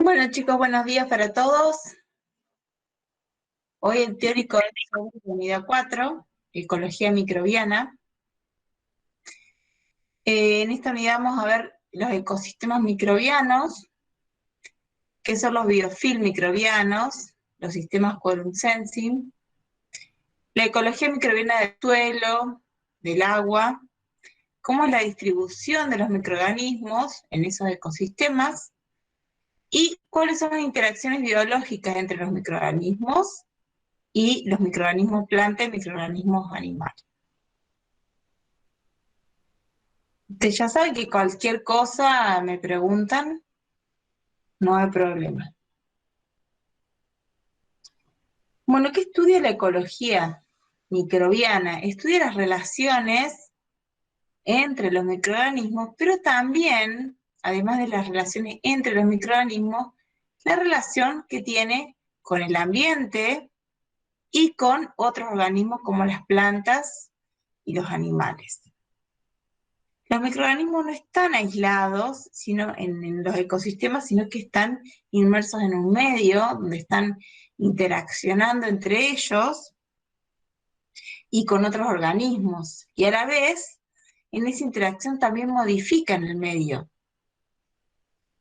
Bueno, chicos, buenos días para todos. Hoy el teórico es sobre la unidad 4, Ecología microbiana. En esta unidad vamos a ver los ecosistemas microbianos, qué son los biofilms microbianos, los sistemas quorum sensing, la ecología microbiana del suelo, del agua, cómo es la distribución de los microorganismos en esos ecosistemas y cuáles son las interacciones biológicas entre los microorganismos y los microorganismos plantas y microorganismos animales. Ustedes ya saben que cualquier cosa me preguntan, no hay problema. Bueno, ¿qué estudia la ecología microbiana? Estudia las relaciones entre los microorganismos, pero también, además de las relaciones entre los microorganismos, la relación que tiene con el ambiente y con otros organismos como las plantas y los animales. Los microorganismos no están aislados sino en los ecosistemas, sino que están inmersos en un medio donde están interaccionando entre ellos y con otros organismos. Y a la vez, en esa interacción también modifican el medio.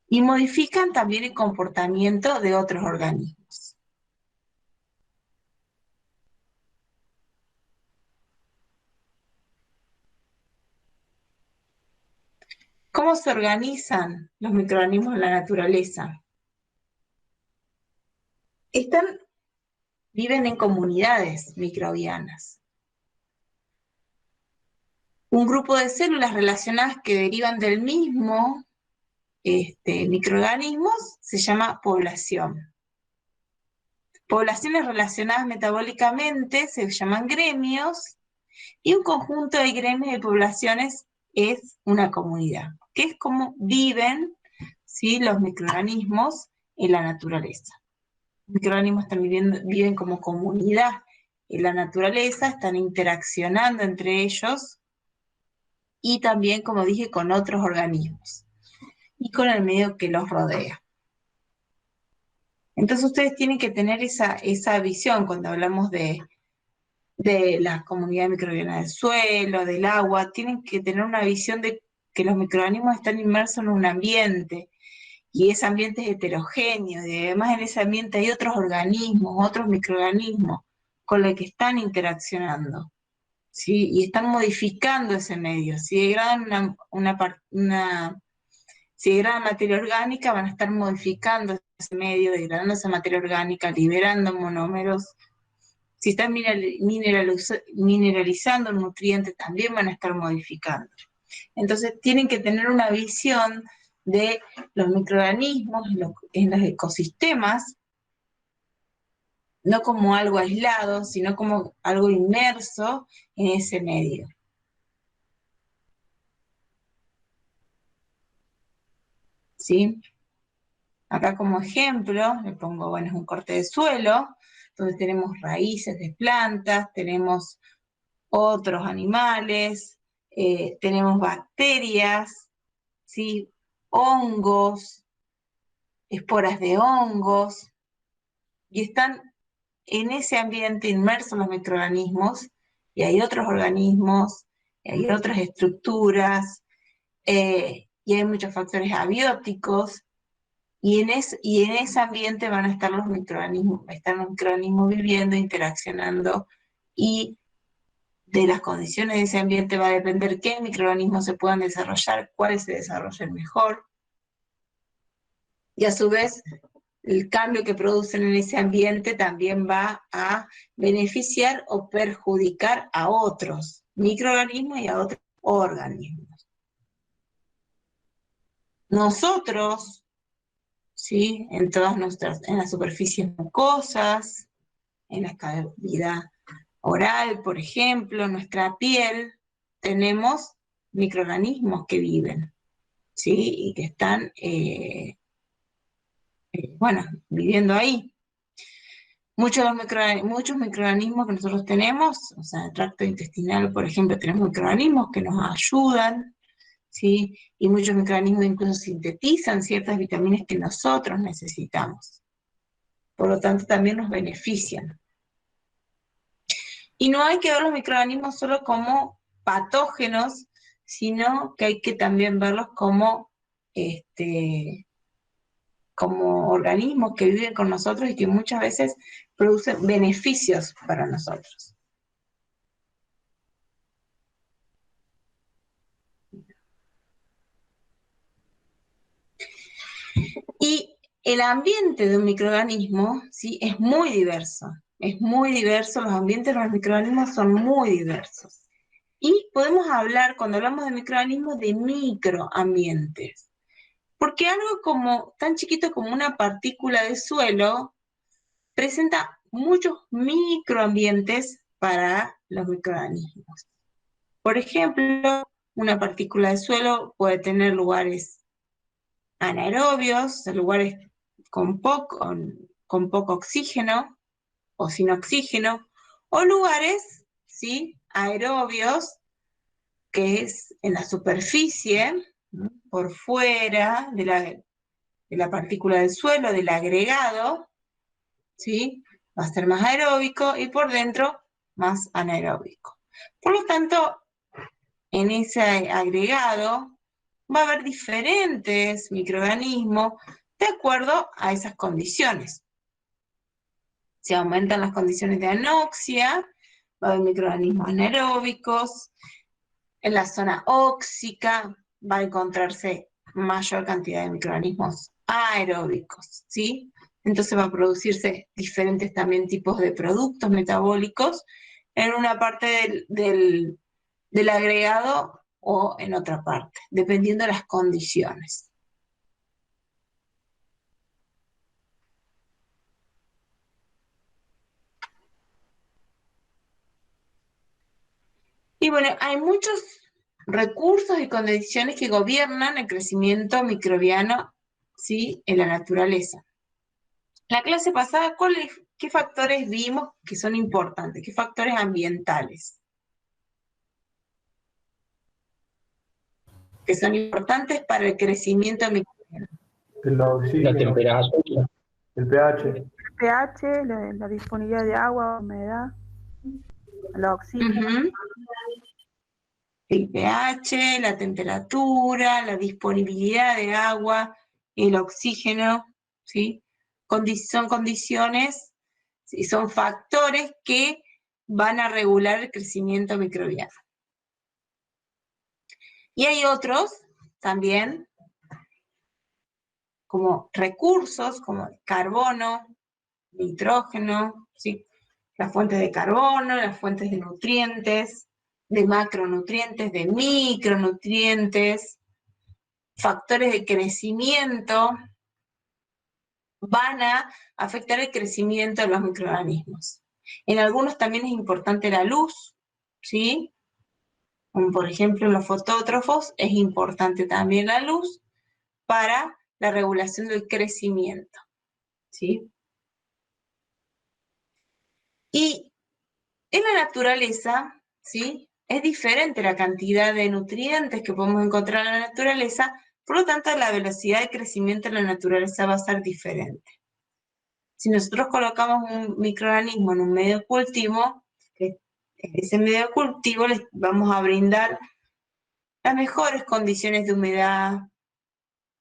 Y modifican también el comportamiento de otros organismos. ¿Cómo se organizan los microorganismos en la naturaleza? Viven en comunidades microbianas. Un grupo de células relacionadas que derivan del mismo microorganismos se llama población. Poblaciones relacionadas metabólicamente se llaman gremios, y un conjunto de gremios de poblaciones es una comunidad, que es como viven, ¿sí?, los microorganismos en la naturaleza. Los microorganismos también viven como comunidad en la naturaleza, están interaccionando entre ellos, y también, como dije, con otros organismos, y con el medio que los rodea. Entonces ustedes tienen que tener esa visión cuando hablamos de la comunidad microbiana del suelo, del agua, tienen que tener una visión de que los microorganismos están inmersos en un ambiente, y ese ambiente es heterogéneo, y además en ese ambiente hay otros organismos, otros microorganismos, con los que están interaccionando, ¿sí? Y están modificando ese medio. Si degradan si degradan materia orgánica, van a estar modificando ese medio, degradando esa materia orgánica, liberando monómeros. Si están mineralizando un nutriente, también van a estar modificando. Entonces tienen que tener una visión de los microorganismos en los ecosistemas, no como algo aislado, sino como algo inmerso en ese medio. ¿Sí? Acá como ejemplo, le pongo, bueno, es un corte de suelo, donde tenemos raíces de plantas, tenemos otros animales, tenemos bacterias, ¿sí?, hongos, esporas de hongos, y están en ese ambiente inmersos los microorganismos, y hay otros organismos, y hay otras estructuras, y hay muchos factores abióticos, y en ese ambiente van a estar los microorganismos, viviendo, interaccionando, y de las condiciones de ese ambiente va a depender qué microorganismos se puedan desarrollar, cuáles se desarrollen mejor, y a su vez el cambio que producen en ese ambiente también va a beneficiar o perjudicar a otros microorganismos y a otros organismos. Nosotros, ¿sí?, en las superficies mucosas, en la cavidad oral, por ejemplo, en nuestra piel, tenemos microorganismos que viven, ¿sí?, y que están, viviendo ahí. Muchos microorganismos que nosotros tenemos, o sea, en el tracto intestinal, por ejemplo, tenemos microorganismos que nos ayudan, ¿sí? Y muchos microorganismos incluso sintetizan ciertas vitaminas que nosotros necesitamos. Por lo tanto, también nos benefician. Y no hay que ver los microorganismos solo como patógenos, sino que hay que también verlos como organismos que viven con nosotros y que muchas veces producen beneficios para nosotros. Y el ambiente de un microorganismo, ¿sí? Es muy diverso, los ambientes de los microorganismos son muy diversos. Y podemos hablar, cuando hablamos de microorganismos, de microambientes. Porque algo como tan chiquito como una partícula de suelo presenta muchos microambientes para los microorganismos. Por ejemplo, una partícula de suelo puede tener lugares anaerobios, lugares con poco oxígeno o sin oxígeno, o lugares, ¿sí?, aerobios, que es en la superficie, ¿no?, por fuera de la partícula del suelo, del agregado, ¿sí? Va a ser más aeróbico y por dentro más anaeróbico. Por lo tanto, en ese agregado va a haber diferentes microorganismos de acuerdo a esas condiciones. Si aumentan las condiciones de anoxia, va a haber microorganismos anaeróbicos. En la zona óxica va a encontrarse mayor cantidad de microorganismos aeróbicos, ¿sí? Entonces va a producirse diferentes también tipos de productos metabólicos en una parte del agregado o en otra parte, dependiendo de las condiciones. Y bueno, hay muchos recursos y condiciones que gobiernan el crecimiento microbiano, ¿sí?, en la naturaleza. La clase pasada, ¿qué factores vimos que son importantes? ¿Qué factores ambientales que son importantes para el crecimiento microbiano? El oxígeno, La temperatura. el pH. El pH, la disponibilidad de agua, humedad, el oxígeno. El pH, la temperatura, la disponibilidad de agua, el oxígeno, ¿sí? Son condiciones y son factores que van a regular el crecimiento microbiano. Y hay otros también, como recursos, como el carbono, nitrógeno, ¿sí?, las fuentes de carbono, las fuentes de nutrientes, de macronutrientes, de micronutrientes, factores de crecimiento, van a afectar el crecimiento de los microorganismos. En algunos también es importante la luz, ¿sí? Como por ejemplo en los fotótrofos es importante también la luz para la regulación del crecimiento, ¿sí? Y en la naturaleza, ¿sí?, es diferente la cantidad de nutrientes que podemos encontrar en la naturaleza, por lo tanto la velocidad de crecimiento en la naturaleza va a ser diferente. Si nosotros colocamos un microorganismo en un medio de cultivo, en ese medio de cultivo les vamos a brindar las mejores condiciones de humedad,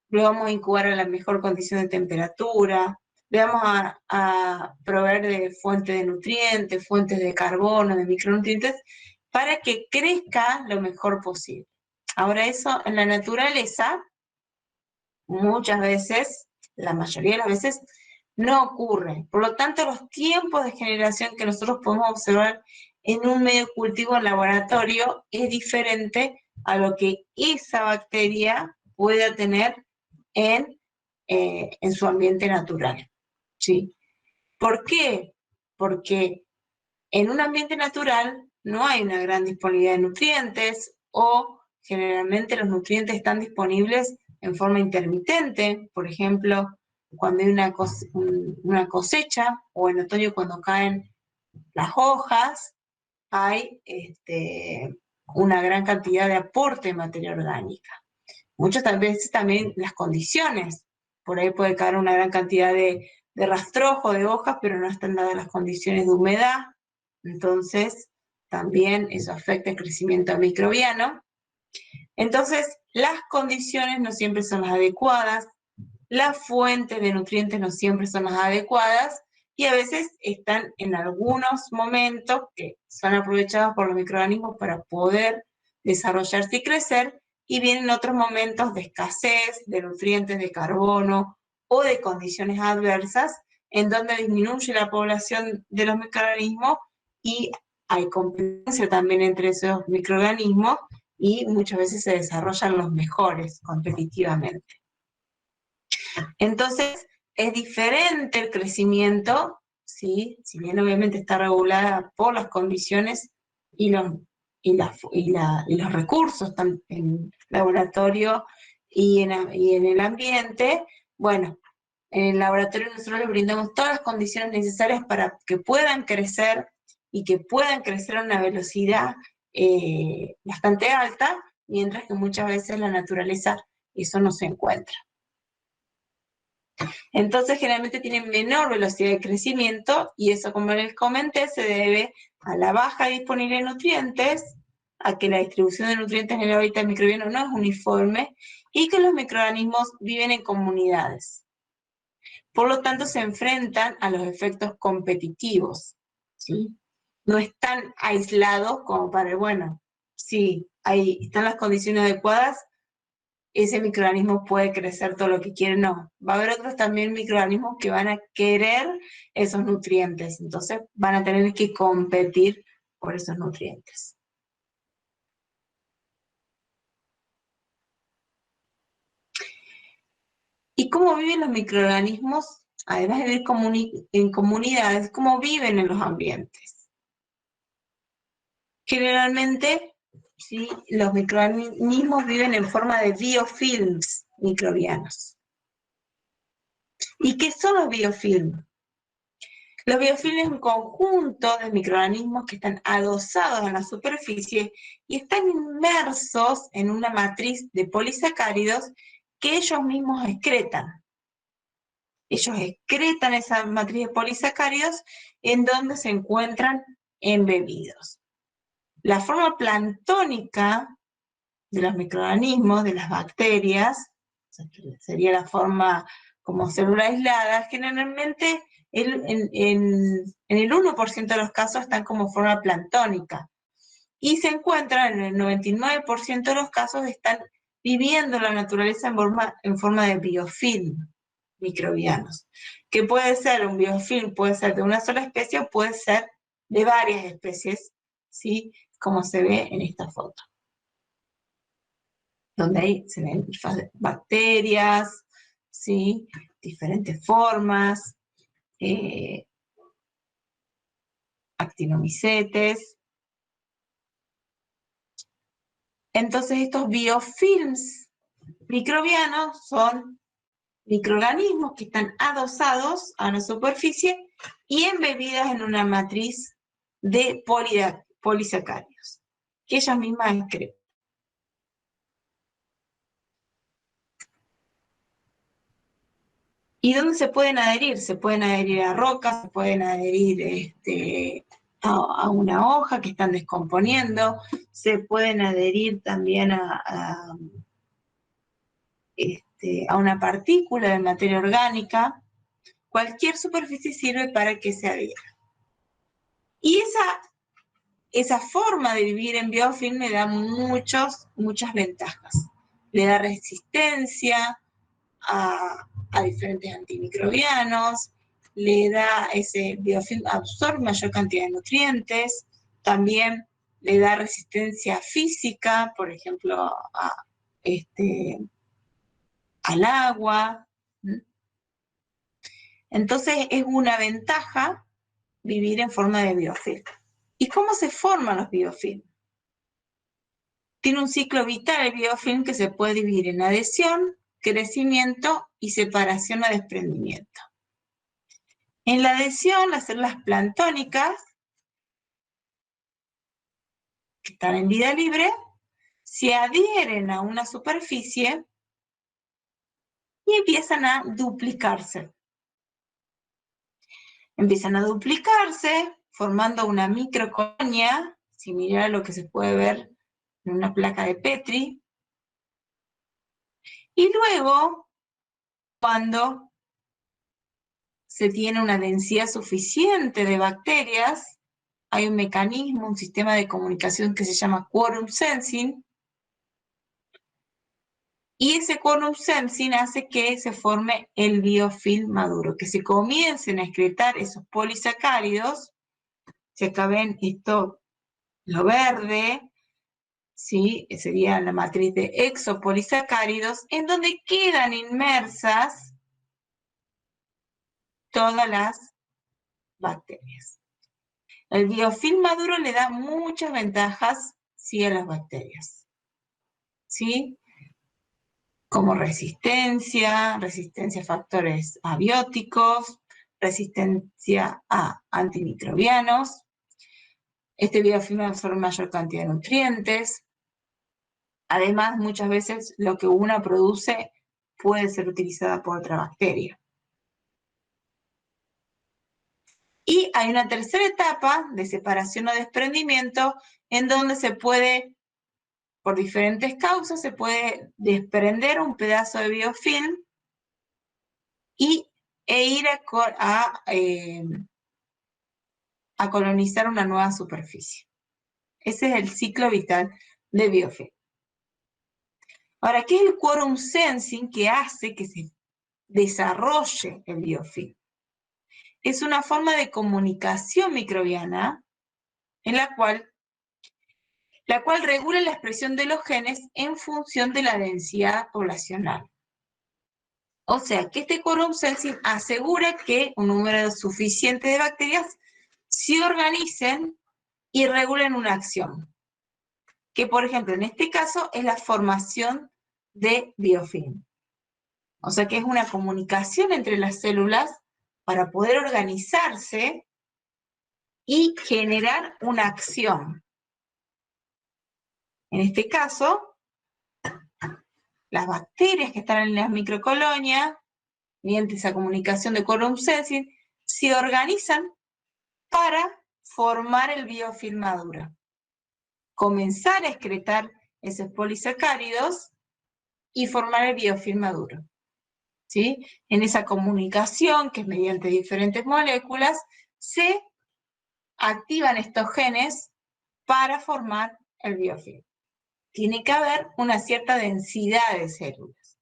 le vamos a incubar a la mejor condición de temperatura, le vamos a proveer de fuentes de nutrientes, fuentes de carbono, de micronutrientes, para que crezca lo mejor posible. Ahora eso en la naturaleza, muchas veces, la mayoría de las veces, no ocurre. Por lo tanto, los tiempos de generación que nosotros podemos observar en un medio cultivo en laboratorio es diferente a lo que esa bacteria pueda tener en su ambiente natural, ¿sí? ¿Por qué? Porque en un ambiente natural no hay una gran disponibilidad de nutrientes o generalmente los nutrientes están disponibles en forma intermitente, por ejemplo, cuando hay una cosecha o en otoño cuando caen las hojas, hay una gran cantidad de aporte de materia orgánica. Muchas veces también las condiciones. Por ahí puede caer una gran cantidad de rastrojo, de hojas, pero no están dadas las condiciones de humedad. Entonces, también eso afecta el crecimiento microbiano. Entonces, las condiciones no siempre son las adecuadas, las fuentes de nutrientes no siempre son las adecuadas, y a veces están en algunos momentos que son aprovechados por los microorganismos para poder desarrollarse y crecer, y vienen otros momentos de escasez de nutrientes, de carbono o de condiciones adversas, en donde disminuye la población de los microorganismos y hay competencia también entre esos microorganismos y muchas veces se desarrollan los mejores competitivamente. Entonces, es diferente el crecimiento, ¿sí? Si bien obviamente está regulada por las condiciones y los recursos, tanto en laboratorio y en el ambiente. Bueno, en el laboratorio nosotros les brindamos todas las condiciones necesarias para que puedan crecer y que puedan crecer a una velocidad bastante alta, mientras que muchas veces en la naturaleza eso no se encuentra. Entonces generalmente tienen menor velocidad de crecimiento y eso, como les comenté, se debe a la baja disponibilidad de nutrientes, a que la distribución de nutrientes en el hábitat microbiano no es uniforme y que los microorganismos viven en comunidades. Por lo tanto, se enfrentan a los efectos competitivos, ¿sí? No están aislados como para, bueno, sí, ahí están las condiciones adecuadas, ese microorganismo puede crecer todo lo que quiere, no. Va a haber otros también microorganismos que van a querer esos nutrientes, entonces van a tener que competir por esos nutrientes. ¿Y cómo viven los microorganismos? Además de vivir en comunidades, ¿cómo viven en los ambientes? Generalmente, ¿sí?, los microorganismos viven en forma de biofilms microbianos. ¿Y qué son los biofilms? Los biofilms es un conjunto de microorganismos que están adosados en la superficie y están inmersos en una matriz de polisacáridos que ellos mismos excretan. Ellos excretan esa matriz de polisacáridos en donde se encuentran embebidos. La forma planctónica de los microorganismos, de las bacterias, sería la forma como célula aislada, generalmente en el 1% de los casos están como forma planctónica. Y se encuentran en el 99% de los casos, están viviendo en la naturaleza en forma de biofilm microbianos. Que puede ser un biofilm, puede ser de una sola especie o puede ser de varias especies, ¿sí?, como se ve en esta foto. Donde ahí se ven bacterias, ¿sí?, diferentes formas, actinomicetes. Entonces estos biofilms microbianos son microorganismos que están adosados a una superficie y embebidas en una matriz de polisacáridos, que ellas mismas excretan. ¿Y dónde se pueden adherir? Se pueden adherir a rocas, se pueden adherir a una hoja que están descomponiendo, se pueden adherir también a una partícula de materia orgánica. Cualquier superficie sirve para que se adhiera. Y esa forma de vivir en biofilm le da muchas ventajas. Le da resistencia a diferentes antimicrobianos, le da ese biofilm, absorbe mayor cantidad de nutrientes, también le da resistencia física, por ejemplo, al agua. Entonces es una ventaja vivir en forma de biofilm. ¿Y cómo se forman los biofilms? Tiene un ciclo vital el biofilm que se puede dividir en adhesión, crecimiento y separación o desprendimiento. En la adhesión, las células planctónicas, que están en vida libre, se adhieren a una superficie y empiezan a duplicarse. Empiezan a duplicarse, formando una microcolonia, similar a lo que se puede ver en una placa de Petri. Y luego, cuando se tiene una densidad suficiente de bacterias, hay un mecanismo, un sistema de comunicación que se llama quorum sensing, y ese quorum sensing hace que se forme el biofilm maduro, que se comiencen a excretar esos polisacáridos. Si acá ven esto, lo verde, ¿sí? Sería la matriz de exopolisacáridos, en donde quedan inmersas todas las bacterias. El biofilm maduro le da muchas ventajas, sí, a las bacterias, ¿sí? Como resistencia a factores abióticos, resistencia a antimicrobianos. Este biofilm absorbe mayor cantidad de nutrientes. Además, muchas veces lo que una produce puede ser utilizada por otra bacteria. Y hay una tercera etapa de separación o desprendimiento en donde se puede, por diferentes causas, se puede desprender un pedazo de biofilm e ir a colonizar una nueva superficie. Ese es el ciclo vital de biofilm. Ahora, ¿qué es el quorum sensing que hace que se desarrolle el biofilm? Es una forma de comunicación microbiana en la cual regula la expresión de los genes en función de la densidad poblacional. O sea, que este quorum sensing asegura que un número suficiente de bacterias se organicen y regulen una acción, que por ejemplo en este caso es la formación de biofilm. O sea que es una comunicación entre las células para poder organizarse y generar una acción. En este caso, las bacterias que están en las microcolonias, mediante esa comunicación de quorum sensing, se organizan para formar el biofilm maduro. Comenzar a excretar esos polisacáridos y formar el biofilm maduro. ¿Sí? En esa comunicación, que es mediante diferentes moléculas, se activan estos genes para formar el biofilm. Tiene que haber una cierta densidad de células.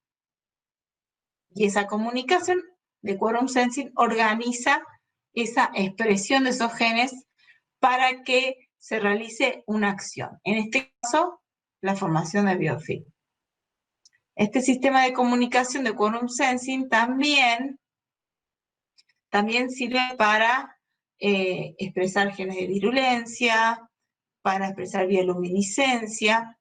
Y esa comunicación de quorum sensing organiza esa expresión de esos genes para que se realice una acción. En este caso, la formación de biofilm. Este sistema de comunicación de quorum sensing también sirve para expresar genes de virulencia, para expresar bioluminiscencia,